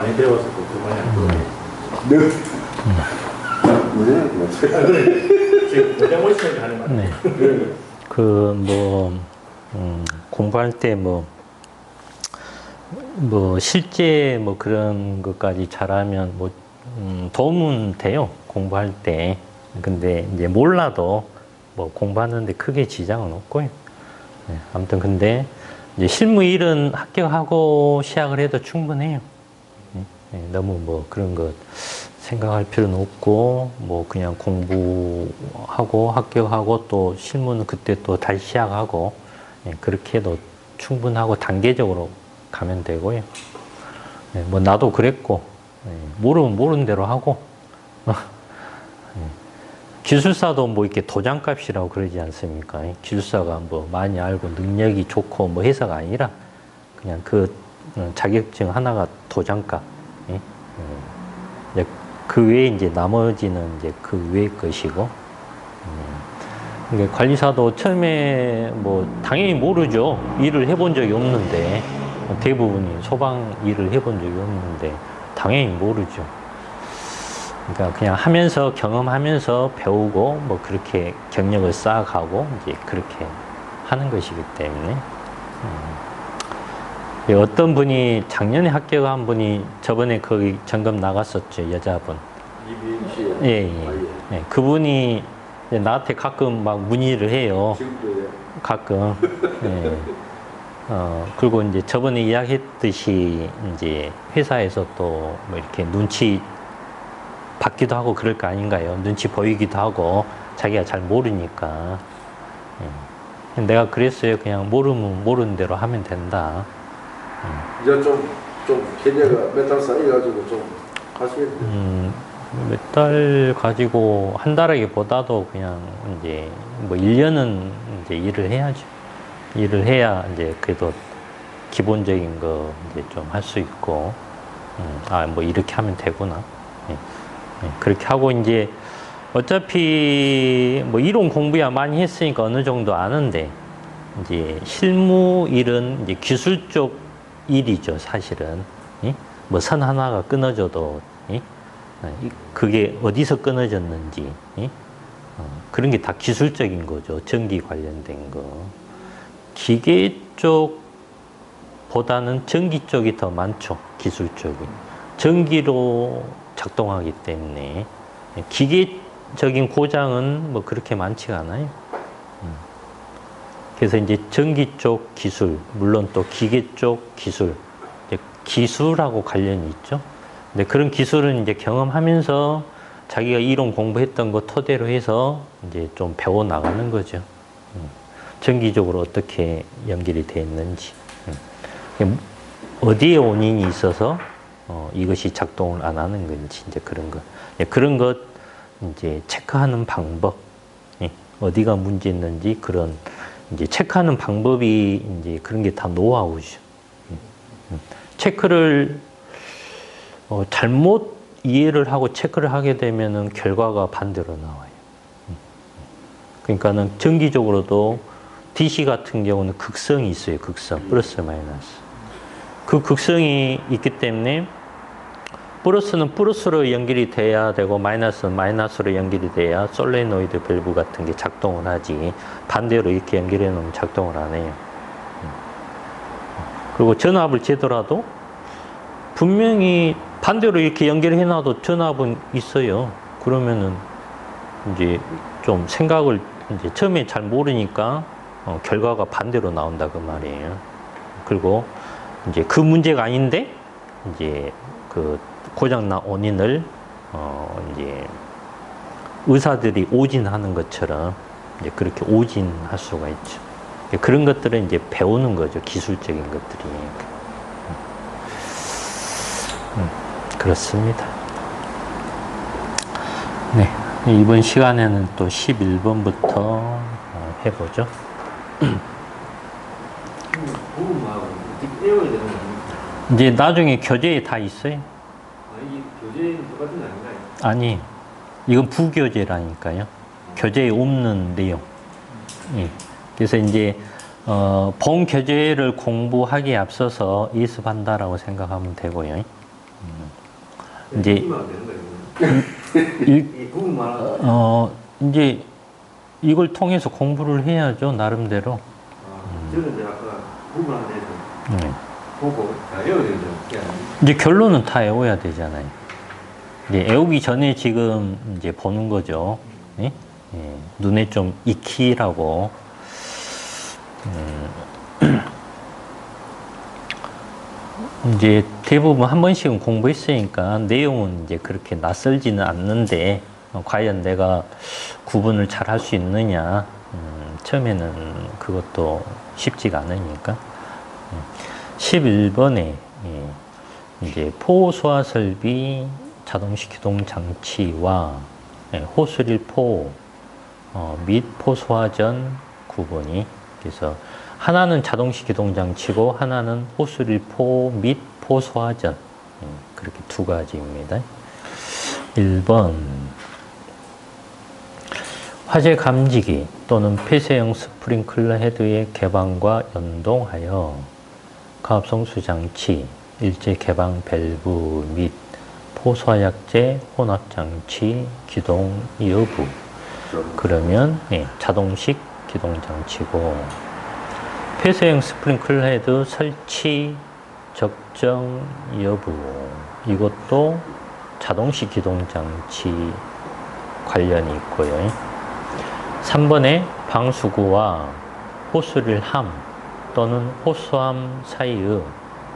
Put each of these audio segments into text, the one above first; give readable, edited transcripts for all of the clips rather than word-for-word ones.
많이 배워서 그만이 안 네. 그래. 지금 모자 멋있으니까 하는 말. 네. 공부할 때 실제 그런 것까지 잘하면 도움은 돼요. 공부할 때. 근데 이제 몰라도 공부하는데 크게 지장은 없고요. 네. 아무튼 근데 이제 실무 일은 합격하고 시작을 해도 충분해요. 네. 너무 그런 것 생각할 필요는 없고, 그냥 공부하고 합격하고 또 실무는 그때 또 다시 시작하고, 예, 그렇게 해도 충분하고 단계적으로 가면 되고요. 예, 나도 그랬고, 예, 모르면 모르는 대로 하고, 예, 기술사도 이렇게 도장값이라고 그러지 않습니까? 기술사가 많이 알고 능력이 좋고 해서가 아니라, 그냥 그 자격증 하나가 도장값. 예? 그 외에 이제 나머지는 이제 그 외의 것이고, 그러니까 관리사도 처음에 당연히 모르죠. 일을 해본 적이 없는데, 대부분이 소방 일을 해본 적이 없는데, 당연히 모르죠. 그러니까 그냥 하면서, 경험하면서 배우고, 그렇게 경력을 쌓아가고, 이제 그렇게 하는 것이기 때문에. 어떤 분이 작년에 합격한 분이 저번에 거기 점검 나갔었죠, 여자분. 이빈 씨. 예. 예. 그분이 나한테 가끔 문의를 해요. 지금도 가끔. 예. 그리고 이제 저번에 이야기했듯이 이제 회사에서 또 이렇게 눈치 받기도 하고 그럴 거 아닌가요? 눈치 보이기도 하고 자기가 잘 모르니까. 예. 내가 그랬어요. 그냥 모르면 모르는 대로 하면 된다. 이제 좀 개념가 몇 달 쌓여가지고 좀 하시겠네요. 몇 달 가지고 한 달하기보다도 그냥 이제 1년은 이제 일을 해야죠. 일을 해야 이제 그래도 기본적인 거 이제 좀 할 수 있고, 이렇게 하면 되구나. 예. 예. 그렇게 하고 이제 어차피 이론 공부야 많이 했으니까 어느 정도 아는데, 이제 실무 일은 이제 기술 쪽 일이죠, 사실은. 예? 선 하나가 끊어져도, 예? 그게 어디서 끊어졌는지, 예? 그런 게 다 기술적인 거죠. 전기 관련된 거. 기계 쪽보다는 전기 쪽이 더 많죠. 기술 쪽이. 전기로 작동하기 때문에. 기계적인 고장은 그렇게 많지가 않아요. 그래서 이제 전기 쪽 기술, 물론 또 기계 쪽 기술, 기술하고 관련이 있죠. 근데 그런 기술은 이제 경험하면서 자기가 이론 공부했던 거 토대로 해서 이제 좀 배워 나가는 거죠. 전기적으로 어떻게 연결이 되어 있는지, 어디에 원인이 있어서 이것이 작동을 안 하는 건지, 이제 그런 것. 그런 것 이제 체크하는 방법, 어디가 문제 있는지 그런 이제 체크하는 방법이 이제 그런 게 다 노하우죠. 체크를 잘못 이해를 하고 체크를 하게 되면은 결과가 반대로 나와요. 그러니까는 정기적으로도 DC 같은 경우는 극성이 있어요. 극성, 플러스 마이너스. 그 극성이 있기 때문에 플러스는 플러스로 연결이 돼야 되고 마이너스는 마이너스로 연결이 돼야 솔레노이드 밸브 같은 게 작동을 하지, 반대로 이렇게 연결해 놓으면 작동을 안 해요. 그리고 전압을 재더라도 분명히 반대로 이렇게 연결해 놔도 전압은 있어요. 그러면은 이제 좀 생각을 이제 처음에 잘 모르니까 결과가 반대로 나온다 그 말이에요. 그리고 이제 그 문제가 아닌데 이제 그 고장난 원인을 이제 의사들이 오진하는 것처럼 이제 그렇게 오진할 수가 있죠. 그런 것들은 이제 배우는 거죠. 기술적인 것들이. 그렇습니다. 네. 이번 시간에는 또 11번부터 해보죠. 부분하고 어떻게 떼어야 되는 겁니까? 이제 나중에 교재에 다 있어요. 이 교재는 똑같은 거 아닌가요? 아니, 이건 부교재라니까요. 교재에 없는 내용. 예. 그래서 이제 본 교재를 공부하기에 앞서서 예습한다라고 생각하면 되고요. 이제 부분만 되는 거예요. 이 부분만. 이제 이걸 통해서 공부를 해야죠, 나름대로. 저는 이제 아까 부분한 대해서 네. 보고 다 외워야 되죠. 이제 결론은 다 외워야 되잖아요. 이제 외우기 전에 지금 이제 보는 거죠. 네? 예, 눈에 좀 익히라고. 이제 대부분 한 번씩은 공부했으니까 내용은 이제 그렇게 낯설지는 않는데 과연 내가 구분을 잘 할 수 있느냐, 처음에는 그것도 쉽지가 않으니까. 11번에 이제 포소화 설비 자동식 기동 장치와 호스릴포 및 포소화전 구분이, 그래서 하나는 자동식 기동 장치고 하나는 호스릴포 및 포소화전, 그렇게 두 가지입니다. 1번 화재 감지기 또는 폐쇄형 스프링클러 헤드의 개방과 연동하여 가압송수 장치, 일제 개방 밸브 및 포소화약제 혼합 장치 기동 여부. 그러면 자동식 기동 장치고, 폐쇄형 스프링클러 헤드 설치 적정 여부, 이것도 자동식 기동 장치 관련이 있고요. 3번에 방수구와 호스를 함 또는 호수함 사이의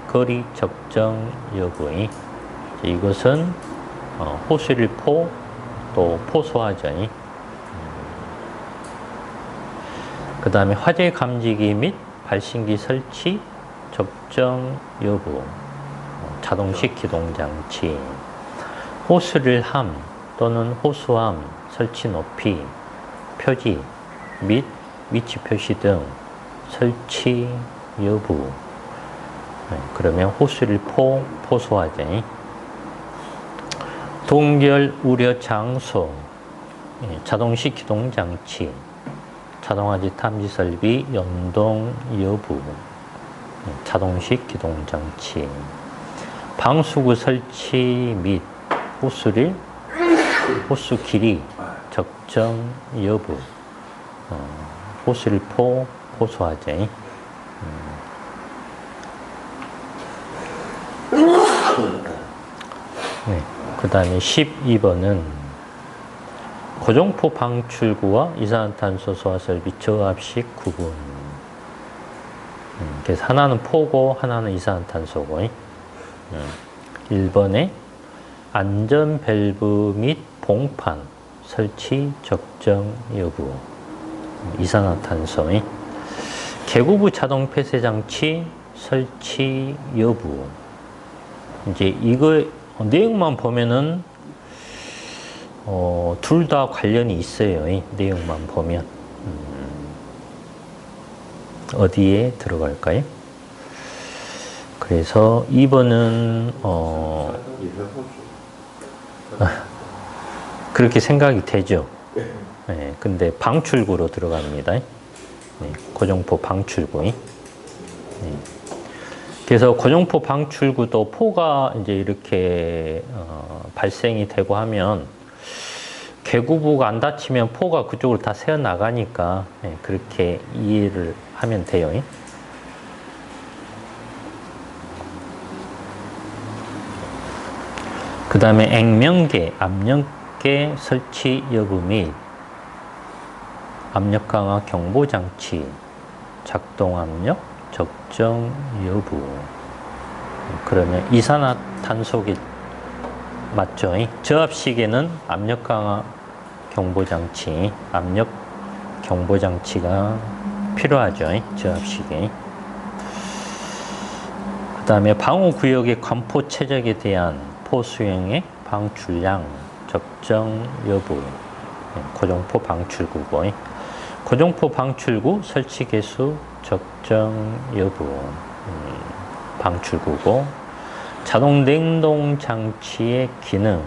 거리 적정 여부의, 이것은 호스를 포 또 포소화전이. 그 다음에 화재 감지기 및 발신기 설치 적정 여부, 자동식 기동 장치. 호스를 함 또는 호수함 설치 높이, 표지 및 위치 표시 등 설치 여부. 그러면 호스를 포소화전이. 동결 우려 장소, 자동식 기동 장치, 자동화재 탐지 설비 연동 여부, 자동식 기동 장치. 방수구 설치 및 호스를 호수 길이 적정 여부, 호스를 포소화제. 그 다음에 12번은 고정포 방출구와 이산화탄소 소화 설비 저압식 구분. 그래서 하나는 포고 하나는 이산화탄소고. 1번에 안전 밸브 및 봉판 설치 적정 여부, 이산화탄소. 개구부 자동 폐쇄 장치 설치 여부. 이제 이거 내용만 보면은 둘 다 관련이 있어요. 이 내용만 보면. 어디에 들어갈까요? 그래서 2번은 그렇게 생각이 되죠. 네, 근데 방출구로 들어갑니다. 네, 고정포 방출구. 네. 그래서 고정포 방출구도 포가 이제 이렇게 발생이 되고 하면 개구부가 안 닫히면 포가 그쪽으로 다 새어 나가니까 그렇게 이해를 하면 돼요. 그 다음에 액면계, 압력계 설치 여부 및 압력 강화 경보 장치 작동 압력 적정 여부. 그러면 이산화탄소기 맞죠? 저압식에는 압력 강화 경보 장치, 압력 경보 장치가 필요하죠. 저압식에. 그 다음에 방호구역의 관포 최적에 대한 포수형의 방출량 적정 여부. 고정포 방출구고. 고정포 방출구 설치 개수 적정 여부. 방출구고. 자동 냉동 장치의 기능.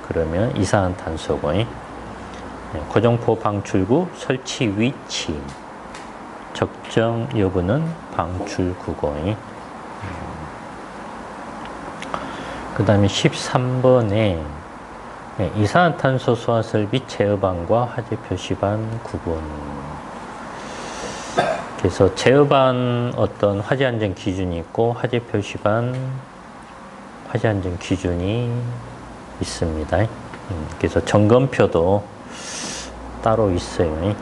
그러면 이산화탄소고. 고정포 방출구 설치 위치 적정 여부는 방출구고. 그 다음에 13번에 이산화탄소 소화설 및 제어반과 화재 표시반 구분. 그래서 제어반 어떤 화재 안전 기준이 있고 화재 표시반 화재 안전 기준이 있습니다. 그래서 점검표도 따로 있어요.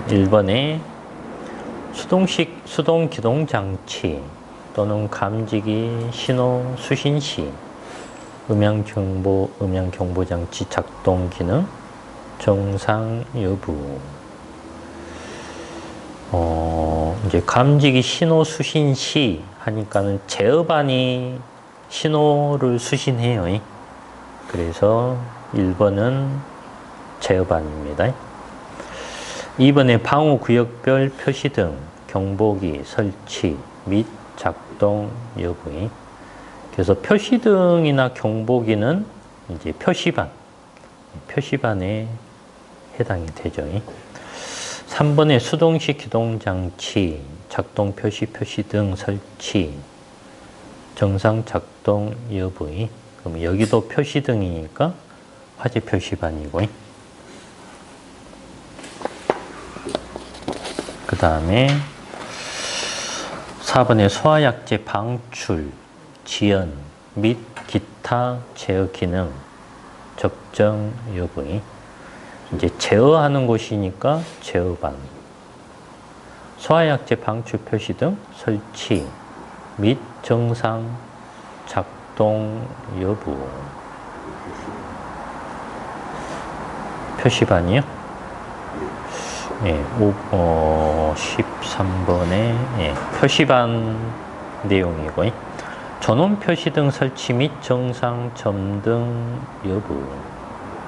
1번에 수동 기동 장치 또는 감지기 신호 수신 시 음향 경보 장치 작동 기능 정상 여부. 이제 감지기 신호 수신 시 하니까는 제어반이 신호를 수신해요. 그래서 1번은 제어반입니다. 2번에 방호구역별 표시등 경보기 설치 및 작동 여부. 그래서 표시등이나 경보기는 이제 표시반에 해당이 되죠. 3번에 수동식 기동장치 작동 표시등 설치 정상 작동 여부. 그럼 여기도 표시등이니까 화재 표시반이고. 그 다음에 4번에 소화약제 방출, 지연 및 기타 제어 기능 적정 여부. 이제 제어하는 곳이니까 제어반. 소화약제 방출 표시등 설치 및 정상 작동 여부. 표시반이요? 예, 13번에 표시반 내용이고, 전원 표시등 설치 및 정상 점등 여부.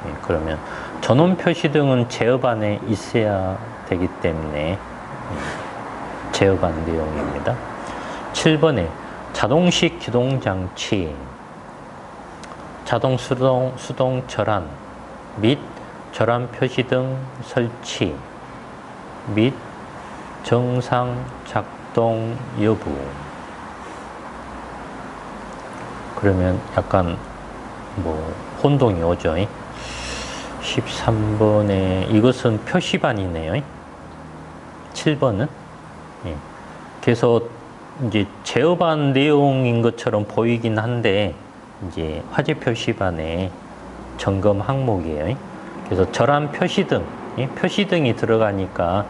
예, 그러면 전원 표시등은 제어반에 있어야 되기 때문에 제어반 내용입니다. 7번에 자동식 기동장치 자동 수동 절안 및 절안 표시등 설치 및 정상 작동 여부. 그러면 약간 뭐 혼동이 오죠. 13번에 이것은 표시반이네요. 7번은 그래서 이제 제어반 내용인 것처럼 보이긴 한데 이제 화재 표시반의 점검 항목이에요. 그래서 절안 표시등, 표시등이 들어가니까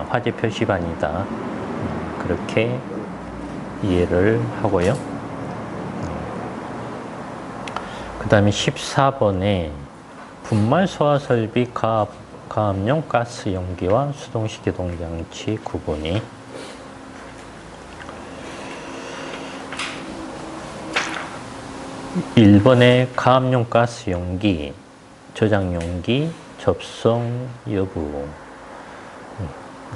화재 표시반이다. 그렇게 이해를 하고요. 그 다음에 14번에 분말 소화 설비 가압용 가스 용기와 수동식 기동장치 구분이. 1번에 가압용 가스 용기, 저장 용기, 접속 여부.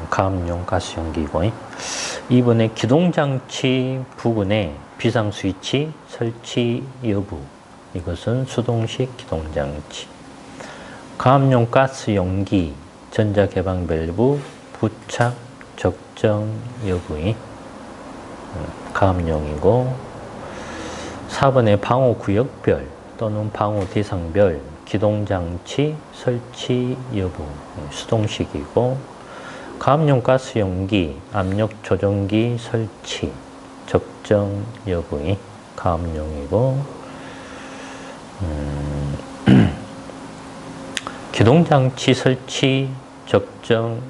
가압용 가스 용기고. 2번에 기동장치 부근에 비상 스위치 설치 여부. 이것은 수동식 기동장치. 가압용 가스 용기, 전자개방 밸브 부착 적정 여부이 가압용이고. 4번에 방호구역별 또는 방호대상별 기동장치 설치 여부 수동식이고. 가압용 가스 용기, 압력 조정기 설치 적정 여부이 가압용이고. 기동장치 설치 적정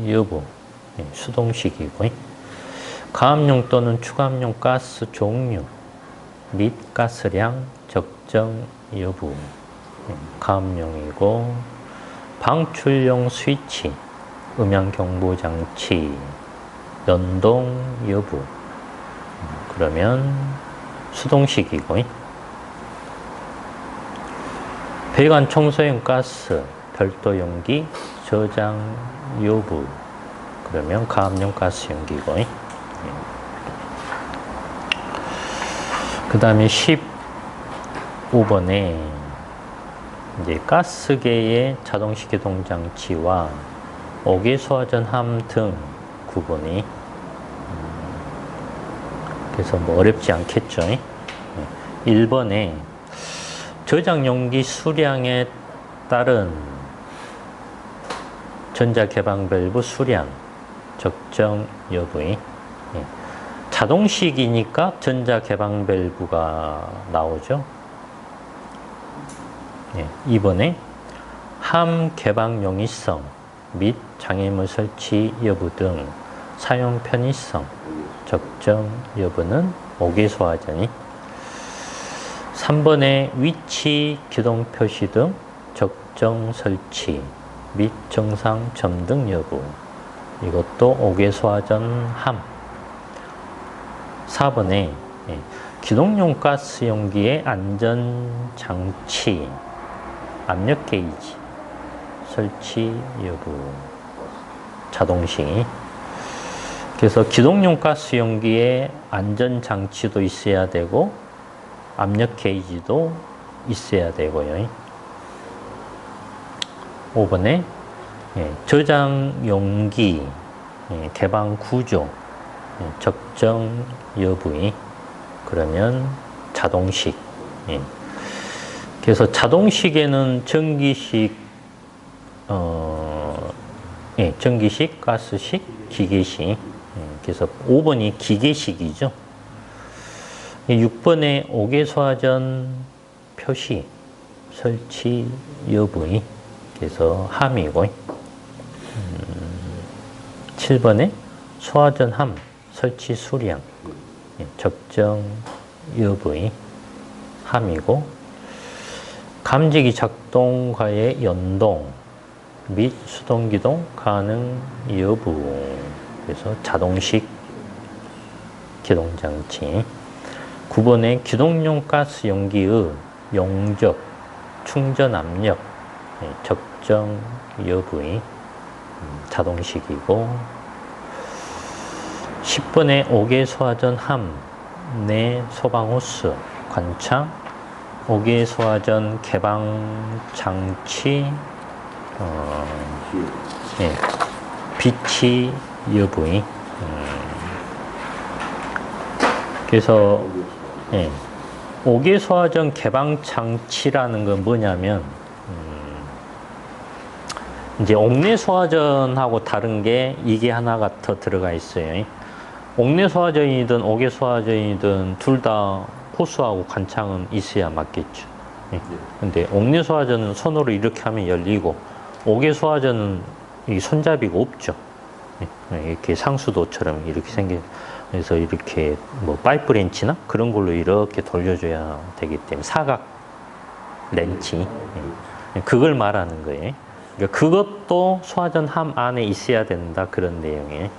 여부 수동식이고. 가압용 또는 추가압용 가스 종류 및 가스량 적정 여부 가압용이고. 방출용 스위치, 음향경보장치 연동 여부 그러면 수동식이고. 배관 청소용 가스 별도 용기 저장 여부 그러면 가압용 가스 용기고. 그 다음에 15번에 이제 가스계의 자동식 기동장치와 옥외 소화전함 등 구분이. 그래서 뭐 어렵지 않겠죠. 1번에 저장 용기 수량에 따른 전자개방 밸브 수량 적정 여부의 자동식이니까 전자개방 밸브가 나오죠. 2번에 함 개방 용이성 및 장애물 설치 여부 등 사용 편의성 적정 여부는 5개 소화전이 3번에 위치 기동 표시 등 적정 설치 및 정상 점등 여부 이것도 5개 소화전 함 4번에 기동용 가스 용기의 안전장치 압력 게이지 설치 여부 자동식 그래서 기동용 가스 용기에 안전장치도 있어야 되고 압력 게이지도 있어야 되고요. 5번에 저장 용기 개방 구조 적정 여부의 그러면 자동식 그래서 자동식에는 전기식 전기식 가스식 기계식 그래서 5번이 기계식이죠. 6번에 5개 소화전 표시 설치 여부의 그래서 함이고 7번에 소화전 함 설치 수량 적정 여부의 함이고 감지기 작동과의 연동 및 수동기동 가능 여부 그래서 자동식 기동장치 9번에 기동용 가스 용기의 용적 충전 압력 적정 여부의 자동식이고 10번에 5개 소화전 함 내 소방호스 관창 5개 소화전 개방 장치 비치 여부의 그래서 5개 소화전 개방 장치라는 건 뭐냐면 이제 옥내 소화전하고 다른 게 이게 하나가 더 들어가 있어요. 옥내 소화전이든 5개 소화전이든 둘 다 호스하고 관창은 있어야 맞겠죠. 근데 옥내 소화전은 손으로 이렇게 하면 열리고 5개 소화전은 이 손잡이가 없죠. 이렇게 상수도처럼 이렇게 생긴 그래서 이렇게 뭐 파이프 렌치나 그런 걸로 이렇게 돌려줘야 되기 때문에 사각 렌치 그걸 말하는 거예요. 그러니까 그것도 소화전 함 안에 있어야 된다 그런 내용이에요.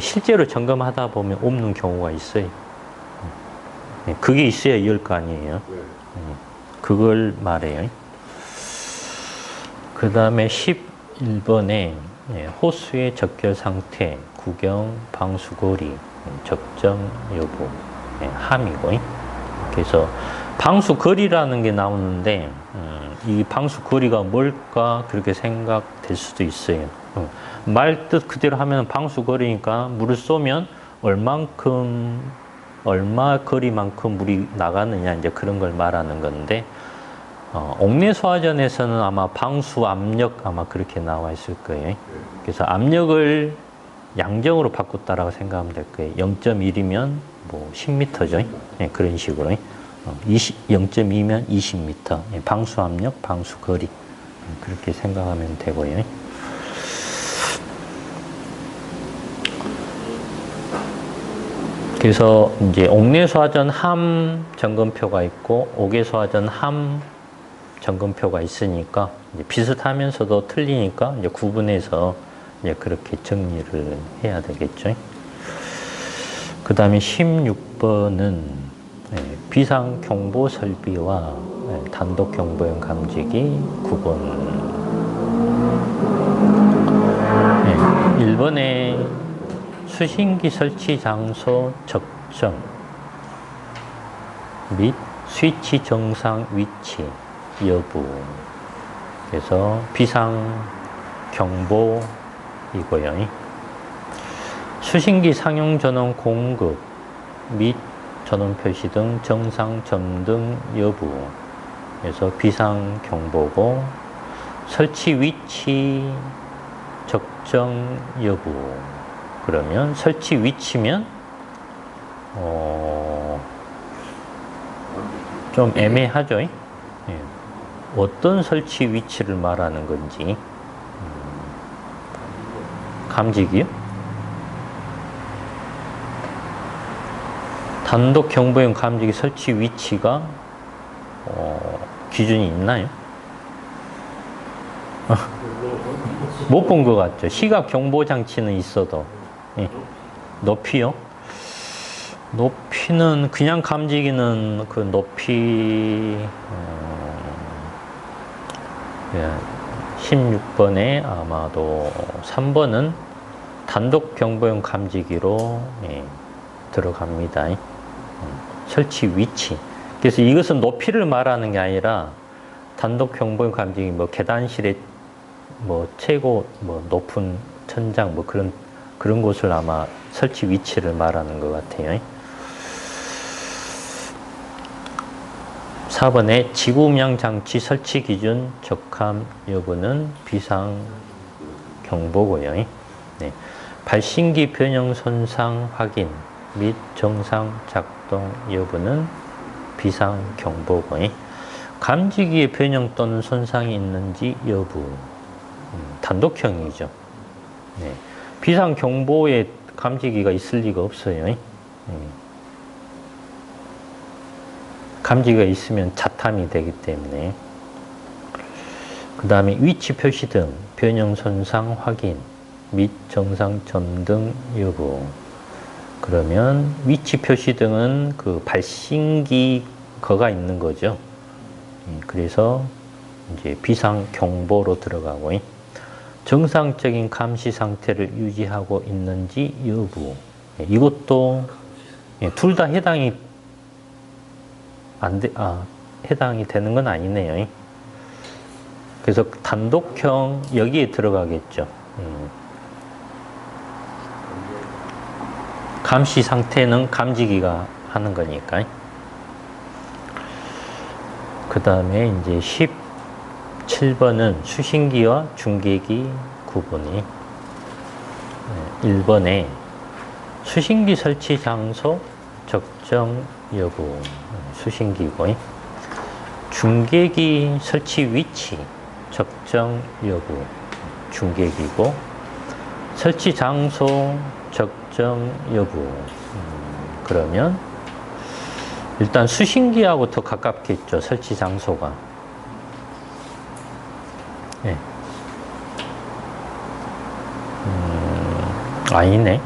실제로 점검하다 보면 없는 경우가 있어요. 그게 있어야 열 거 아니에요. 그걸 말해요. 그 다음에 11번에 호수의 적결 상태, 구경, 방수거리, 적정 여부, 함이고. 그래서 방수거리라는 게 나오는데 이 방수거리가 뭘까 그렇게 생각될 수도 있어요. 말 뜻 그대로 하면 방수거리니까 물을 쏘면 얼마 거리만큼 물이 나가느냐 이제 그런 걸 말하는 건데 옥내 소화전에서는 아마 방수 압력 아마 그렇게 나와 있을 거예요. 그래서 압력을 양정으로 바꿨다라고 생각하면 될 거예요. 0.1이면 뭐 10m죠. 그런 식으로 0.2면 20m. 방수 압력, 방수 거리 그렇게 생각하면 되고요. 그래서 이제 옥내 소화전 함 점검표가 있고 5개 소화전 함 점검표가 있으니까 이제 비슷하면서도 틀리니까 이제 구분해서 이제 그렇게 정리를 해야 되겠죠. 그 다음에 16번은 비상 경보 설비와 단독 경보용 감지기 구분. 1번에 수신기 설치 장소 적정 및 스위치 정상 위치 여부. 그래서 비상 경보이고요. 수신기 상용 전원 공급 및 전원 표시 등 정상 전등 여부에서 비상 경보고 설치 위치 적정 여부. 그러면 설치 위치면 좀 애매하죠. 예. 어떤 설치 위치를 말하는 건지. 감지기요? 단독 경보용 감지기 설치 위치가 기준이 있나요? 못 본 것 같죠. 시각 경보 장치는 있어도. 예. 높이요? 높이는 그냥 감지기는 그 높이 16번에 아마도 3번은 단독 경보용 감지기로 들어갑니다. 설치 위치. 그래서 이것은 높이를 말하는 게 아니라 단독 경보용 감지기 뭐 계단실에 뭐 최고 뭐 높은 천장 뭐 그런 곳을 아마 설치 위치를 말하는 것 같아요. 4번에 지구음향 장치 설치 기준 적합 여부는 비상 경보고요. 네. 발신기 변형 손상 확인 및 정상 작동 여부는 비상 경보고요. 감지기의 변형 또는 손상이 있는지 여부 단독형이죠. 네. 비상 경보에 감지기가 있을 리가 없어요. 감지기가 있으면 자탐이 되기 때문에. 그 다음에 위치 표시 등 변형 손상 확인 및 정상 전등 여부. 그러면 위치 표시 등은 그 발신기 거가 있는 거죠. 그래서 이제 비상 경보로 들어가고, 정상적인 감시 상태를 유지하고 있는지 여부. 이것도 둘 다 해당이 해당이 되는 건 아니네요. 그래서 단독형 여기에 들어가겠죠. 감시 상태는 감지기가 하는 거니까. 그 다음에 이제 17번은 수신기와 중계기 구분이. 1번에 수신기 설치 장소 적정 여부 수신기고, 중계기 설치 위치 적정 여부 중계기고, 설치 장소 적정 여부. 그러면 일단 수신기하고 더 가깝겠죠. 설치 장소가. 네. 아니네.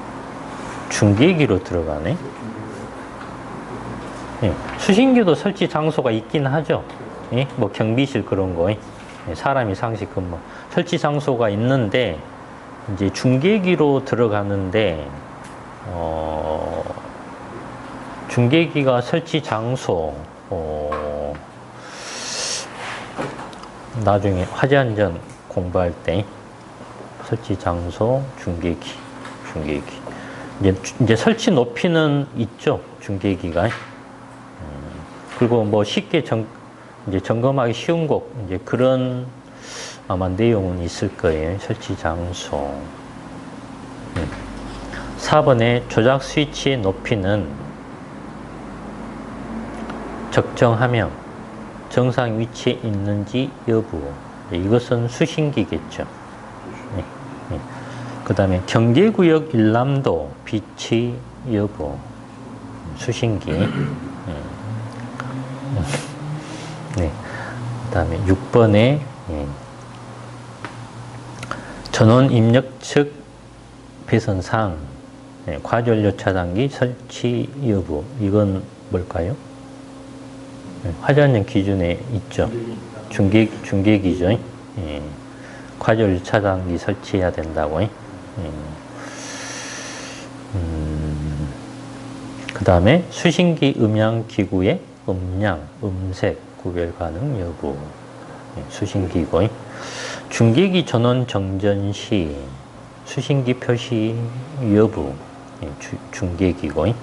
중계기로 들어가네. 예, 수신기도 설치 장소가 있긴 하죠. 예, 뭐 경비실 그런 거, 사람이 상시 근무 설치 장소가 있는데, 이제 중계기로 들어가는데, 중계기가 설치 장소, 나중에 화재안전 공부할 때 설치 장소 중계기. 이제 설치 높이는 있죠. 중계기가. 그리고 뭐 쉽게 이제 점검하기 쉬운 곳, 이제 그런 아마 내용은 있을 거예요. 설치 장소. 4번에 조작 스위치의 높이는 적정하면 정상 위치에 있는지 여부. 이것은 수신기겠죠. 그 다음에 경계구역 일람도 비치 여부. 수신기. 네. 그 다음에 6번에 전원 입력 측 배선상 과전료 차단기 설치 여부. 이건 뭘까요? 화재안전 기준에 있죠. 중계기죠. 과전료 차단기 설치해야 된다고. 그 다음에 수신기 음향 기구의 음량, 음색 구별 가능 여부. 수신기고, 중계기 전원 정전 시 수신기 표시 여부. 중계기고,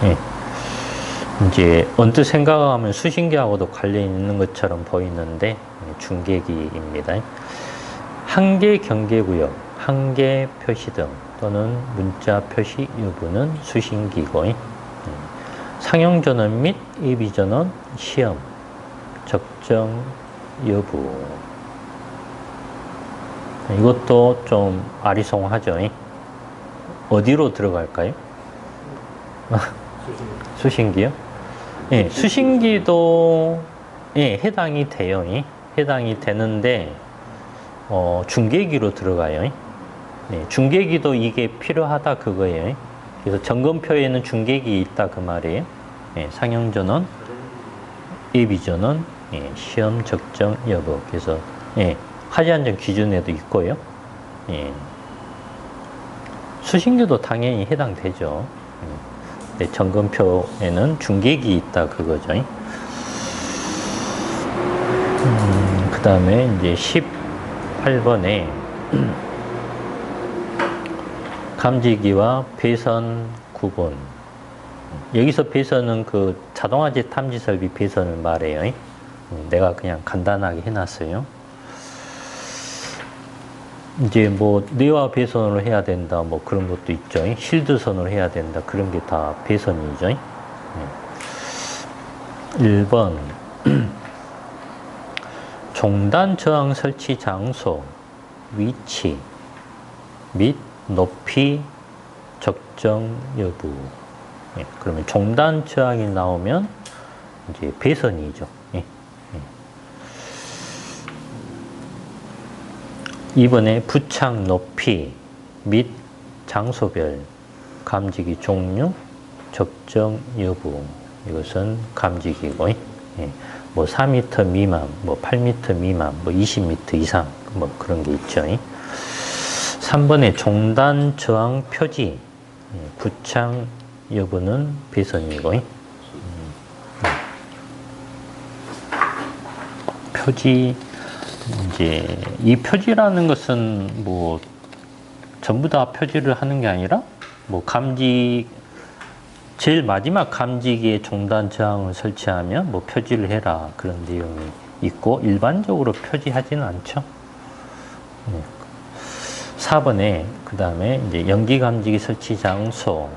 예. 이제 언뜻 생각하면 수신기하고도 관련 있는 것처럼 보이는데 중계기입니다. 한계 경계구역, 한계 표시등 또는 문자 표시 여부는 수신기고 상용전원 및 예비전원 시험 적정 여부 이것도 좀 아리송하죠. 어디로 들어갈까요? 수신기요? 예, 수신기도 예, 해당이 돼요. 해당이 되는데 중계기로 들어가요. 예, 중계기도 이게 필요하다 그거예요. 그래서 점검표에는 중계기 있다 그 말이에요. 예, 상용전원, 예비전원, 예, 시험 적정 여부. 그래서 예, 하지안전 기준에도 있고요. 예. 수신기도 당연히 해당되죠. 네, 점검표에는 중계기 있다 그거죠. 그 다음에 이제 18번에 감지기와 배선 구분. 여기서 배선은 그 자동화재 탐지 설비 배선을 말해요. 내가 그냥 간단하게 해놨어요. 이제 뭐 내화 배선으로 해야 된다 뭐 그런 것도 있죠. 실드선으로 해야 된다 그런 게 다 배선이죠. 1번 종단 저항 설치 장소 위치 및 높이 적정 여부. 그러면 종단 저항이 나오면 이제 배선이죠. 2번에 부착 높이 및 장소별 감지기 종류 적정 여부. 이것은 감지기고 뭐 4m 미만, 뭐 8m 미만, 뭐 20m 이상 뭐 그런 게 있죠. 3번에 종단 저항 표지 부착 여부는 배선이고 표지 이제 이 표지라는 것은 뭐 전부 다 표지를 하는 게 아니라 뭐 감지 제일 마지막 감지기에 종단 저항을 설치하면 뭐 표지를 해라 그런 내용이 있고 일반적으로 표지하지는 않죠. 4번에 그 다음에 이제 연기 감지기 설치 장소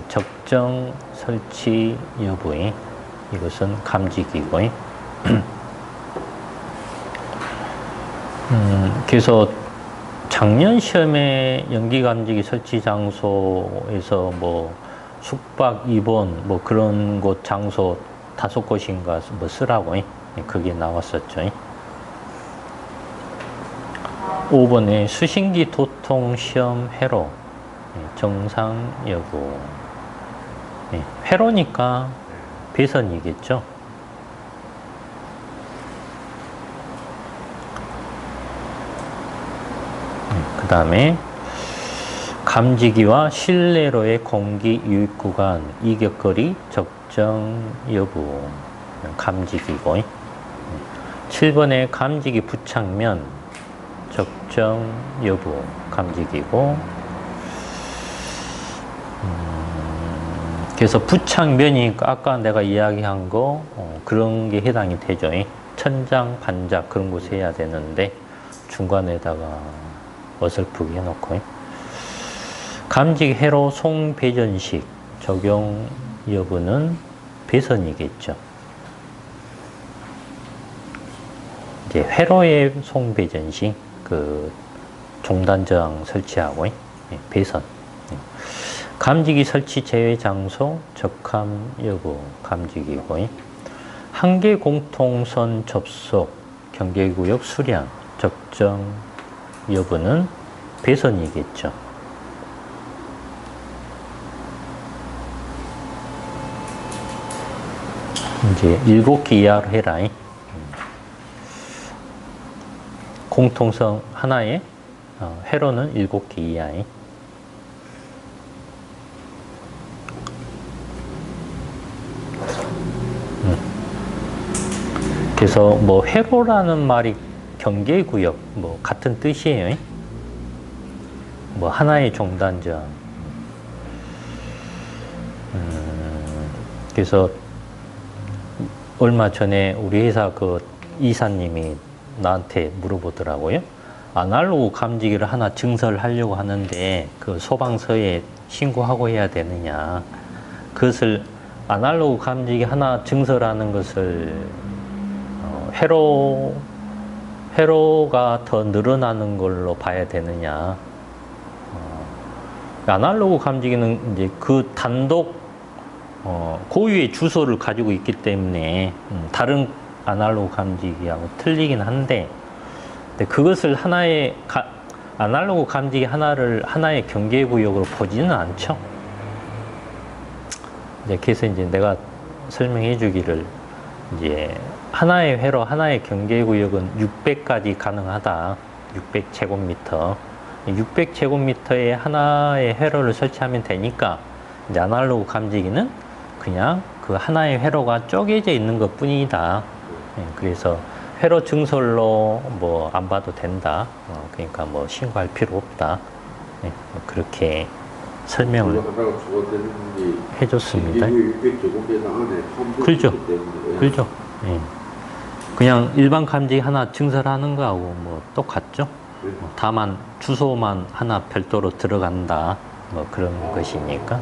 적정 설치 여부에 이것은 감지기고 그래서 작년 시험에 연기 감지기 설치 장소에서 뭐 숙박 입원 뭐 그런 곳 장소 5곳인가 뭐 쓰라고 그게 나왔었죠. 5번에 수신기 도통 시험 회로 정상 여부. 회로니까 배선이겠죠. 그 다음에 감지기와 실내로의 공기 유입 구간 이격거리 적정 여부. 감지기고 7번에 감지기 부착면 적정 여부. 감지기고 그래서 부착면이 아까 내가 이야기한 거 그런 게 해당이 되죠. 천장, 반작 그런 곳에 해야 되는데 중간에다가 어설프게 해놓고 감지기 회로 송배전식 적용 여부는 배선이겠죠. 이제 회로의 송배전식 그 종단 저항 설치하고 배선. 감지기 설치 제외 장소 적함 여부 감지기고 한계 공통선 접속 경계구역 수량 적정 여부는 배선이겠죠. 이제 7개 이하로 해라. 공통성 하나에 회로는 7개 이하에 그래서 뭐 회로라는 말이 경계구역 뭐 같은 뜻이에요. 뭐 하나의 종단전 그래서 얼마 전에 우리 회사 그 이사님이 나한테 물어보더라고요. 아날로그 감지기를 하나 증설하려고 하는데 그 소방서에 신고하고 해야 되느냐. 그것을 아날로그 감지기 하나 증설하는 것을 회로가 더 늘어나는 걸로 봐야 되느냐. 아날로그 감지기는 이제 그 단독 고유의 주소를 가지고 있기 때문에 다른 아날로그 감지기하고 틀리긴 한데, 근데 그것을 하나의 아날로그 감지기 하나를 하나의 경계구역으로 보지는 않죠. 이제 그래서 이제 내가 설명해 주기를, 이제 하나의 회로, 하나의 경계구역은 600까지 가능하다. 600제곱미터. 600제곱미터에 하나의 회로를 설치하면 되니까, 이제 아날로그 감지기는 그냥 그 하나의 회로가 쪼개져 있는 것 뿐이다. 그래서 회로 증설로 뭐 안 봐도 된다. 그러니까 뭐 신고할 필요 없다. 그렇게 설명을 해줬습니다. 그렇죠. 그렇죠. 그냥 일반 감지기 하나 증설하는 거하고 뭐 똑같죠. 다만 주소만 하나 별도로 들어간다. 뭐 그런 것이니까.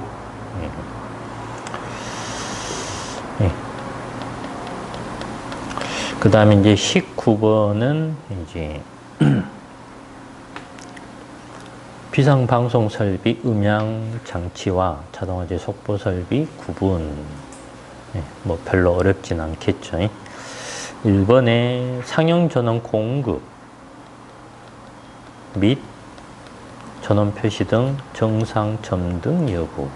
그 다음에 이제 19번은 이제 비상방송 설비 음향 장치와 자동화재 속보 설비 구분. 뭐 별로 어렵진 않겠죠. 1번에 상용 전원 공급 및 전원 표시 등 정상 점등 여부.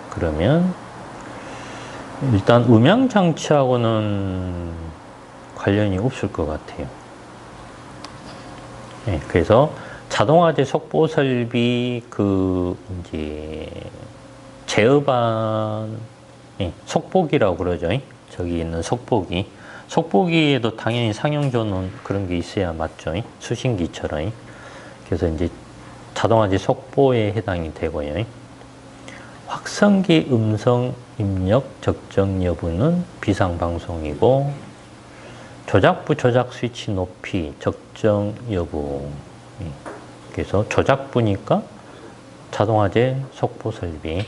그러면 일단 음향 장치하고는 관련이 없을 것 같아요. 그래서 자동화재 속보 설비 그 이제 제어반 속보기라고 그러죠. 저기 있는 속보기. 속보기에도 당연히 상용 전원 그런 게 있어야 맞죠. 수신기처럼. 그래서 이제 자동화재 속보에 해당이 되고요. 확성기 음성 입력 적정 여부는 비상방송이고, 조작부 조작 스위치 높이 적정 여부. 그래서 조작부니까 자동화재 속보 설비.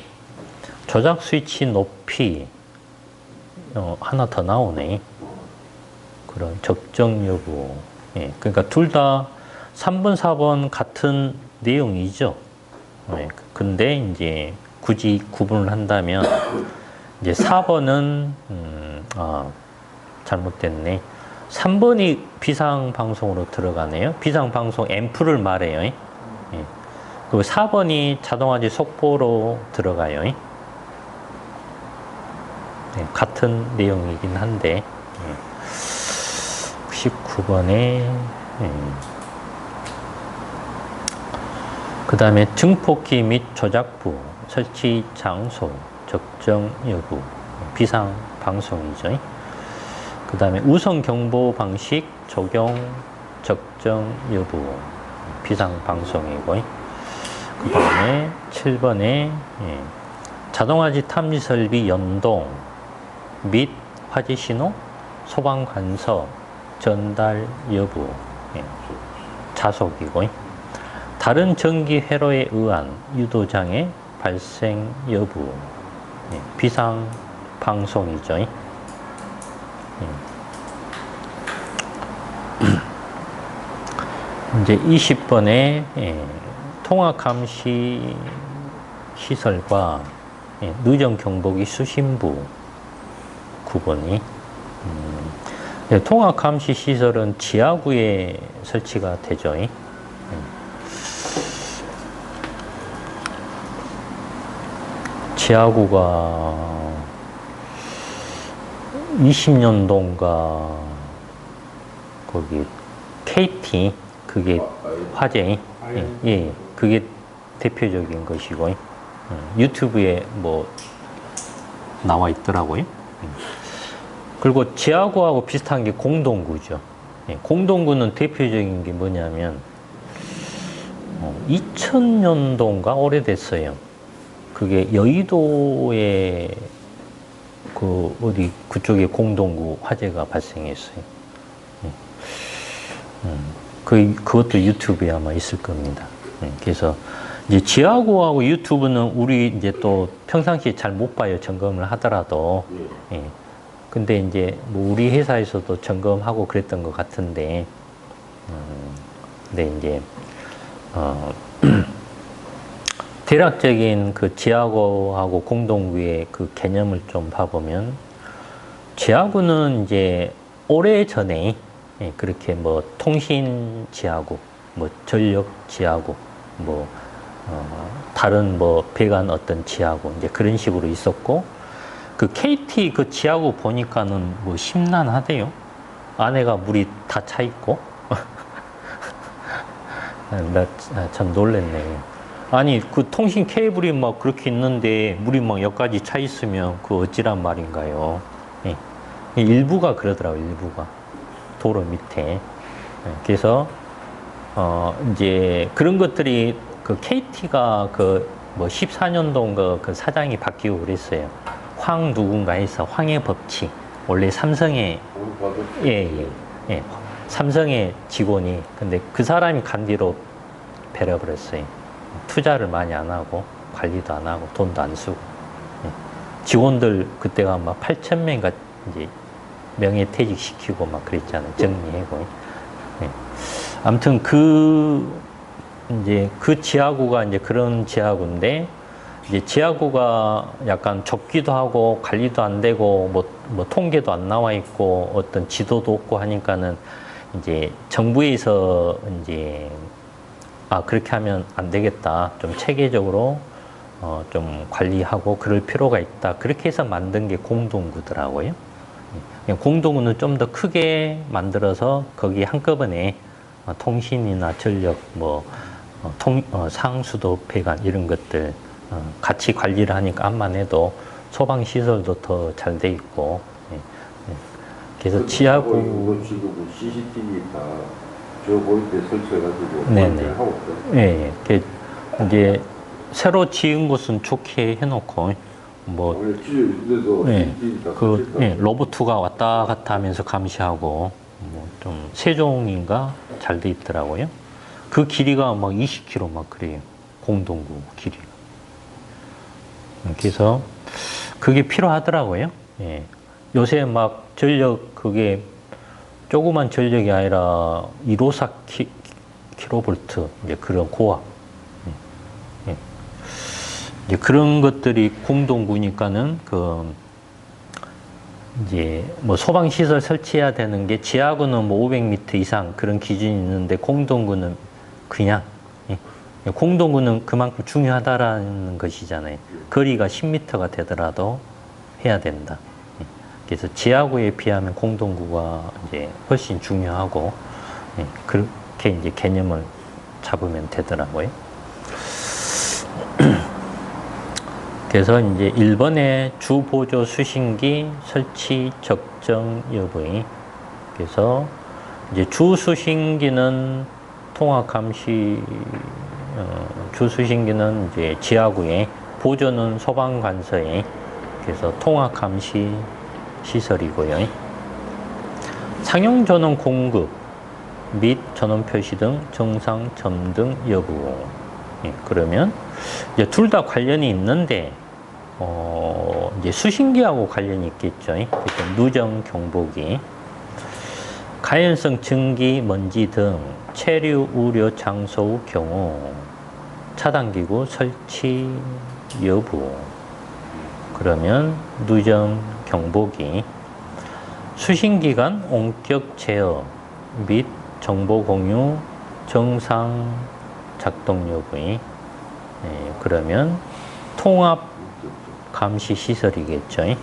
조작 스위치 높이 하나 더 나오네. 그런 적정 여부. 그러니까 둘 다 3번, 4번 같은 내용이죠. 근데 이제 굳이 구분을 한다면 이제 4번은 잘못됐네. 3번이 비상방송으로 들어가네요. 비상방송 앰프를 말해요. 그리고 4번이 자동화재 속보로 들어가요. 같은 내용이긴 한데 19번에 그 다음에 증폭기 및 조작부 설치 장소 적정 여부 비상방송이죠. 그 다음에 우선 경보 방식 적용 적정 여부 비상방송이고, 그 다음에 7번에 자동화재 탐지 설비 연동 및 화재 신호 소방 간섭 전달 여부 자속이고, 다른 전기 회로에 의한 유도장애 발생 여부 비상 방송이죠. 이제 20번에 통화 감시 시설과 누정 경보기 수신부 9번이 통화 감시 시설은 지하구에 설치가 되죠. 지하구가 20년도인가 거기 KT 그게 화재, 그게 대표적인 것이고, 유튜브에 뭐 나와 있더라고요. 그리고 지하구하고 비슷한 게 공동구죠. 공동구는 대표적인 게 뭐냐면 2000년도인가 오래됐어요. 그게 여의도에 그 어디 그쪽에 공동구 화재가 발생했어요. 그것도 유튜브에 아마 있을 겁니다. 그래서 이제 지하구하고 유튜브는 우리 이제 또 평상시에 잘 못 봐요. 점검을 하더라도. 예. 근데 이제 뭐 우리 회사에서도 점검하고 그랬던 것 같은데, 근데 이제 대략적인 그 지하구하고 공동구의 그 개념을 좀 봐보면, 지하구는 이제 오래 전에 그렇게 뭐 통신 지하구, 뭐 전력 지하구, 뭐 다른 뭐 배관 어떤 지하구 이제 그런 식으로 있었고, 그 KT 그 지하구 보니까는 뭐 심란하대요. 안에가 물이 다 차 있고. 나 참 놀랬네. 아니 그 통신 케이블이 막 그렇게 있는데 물이 막 여기까지 차 있으면 그 어찌란 말인가요? 예. 일부가 그러더라고요. 일부가 도로 밑에. 예. 그래서 이제 그런 것들이 그 KT가 그 뭐 14년도인가 그 사장이 바뀌고 그랬어요. 황 누군가 해서 황의 법칙. 원래 삼성의 예. 삼성의 직원이 근데 그 사람이 간 뒤로 배려버렸어요. 투자를 많이 안 하고 관리도 안 하고 돈도 안 쓰고 직원들 그때가 막 8,000명인가 이제 명예퇴직 시키고 막 그랬잖아요. 정리하고. 아무튼 이제 그 지하구가 이제 그런 지하구인데 이제 지하구가 약간 좁기도 하고 관리도 안 되고 뭐 통계도 안 나와 있고 어떤 지도도 없고 하니까는 이제 정부에서 이제 그렇게 하면 안 되겠다. 좀 체계적으로 좀 관리하고 그럴 필요가 있다. 그렇게 해서 만든 게 공동구더라고요. 공동구는 좀 더 크게 만들어서 거기 한꺼번에 통신이나 전력, 뭐 상수도 배관 이런 것들 같이 관리를 하니까 암만 해도 소방 시설도 더 잘 돼 있고. 그래서 지하구 지금 CCTV 다 저 보일 때 설치해가지고 네네. 하고 있어요. 예, 이게 새로 지은 곳은 좋게 해놓고 뭐 로봇가 왔다 갔다 하면서 감시하고 뭐 좀 세종인가 잘 돼 있더라고요. 그 길이가 막 20km 막 그래요. 공동구 길이가. 그래서 그게 필요하더라고요. 예. 요새 막 전력 그게 조그만 전력이 아니라 154 킬로볼트 이제 그런 고압. 이제 그런 것들이 공동구니까는 이제 뭐 소방 시설 설치해야 되는 게 지하구는 뭐 500m 이상 그런 기준이 있는데 공동구는 그냥 공동구는 그만큼 중요하다라는 것이잖아요. 거리가 10m가 되더라도 해야 된다. 그래서 지하구에 비하면 공동구가 이제 훨씬 중요하고 그렇게 이제 개념을 잡으면 되더라고요. 그래서 이제 1번에 주보조 수신기 설치 적정 여부에 그래서 이제 주수신기는 통합감시 주수신기는 이제 지하구에 보조는 소방관서에 그래서 통합감시 시설이고요. 상용 전원 공급 및 전원 표시 등 정상 점등 여부. 그러면 이제 둘 다 관련이 있는데 이제 수신기하고 관련이 있겠죠. 누정 경보기, 가연성 증기, 먼지 등 체류 우려 장소의 경우 차단기구 설치 여부. 그러면 누정 경보기, 수신기간 원격 제어 및 정보 공유 정상 작동 여부에 그러면 통합 감시 시설이겠죠.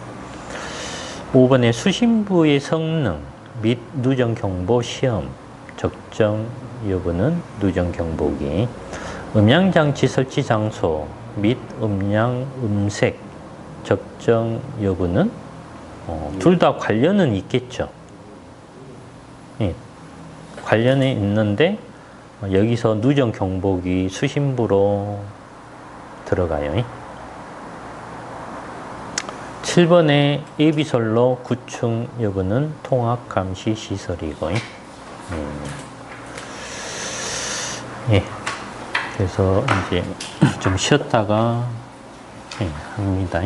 5번에 수신부의 성능 및 누정 경보 시험 적정 여부는 누정 경보기, 음향장치 설치 장소 및 음량 음색 적정 여부는 둘 다 관련은 있겠죠. 관련이 있는데 여기서 누정 경보기 수신부로 들어가요. 7번에 예비선로 9층 여부는 통합감시 시설이고, 예. 그래서 이제 좀 쉬었다가 합니다.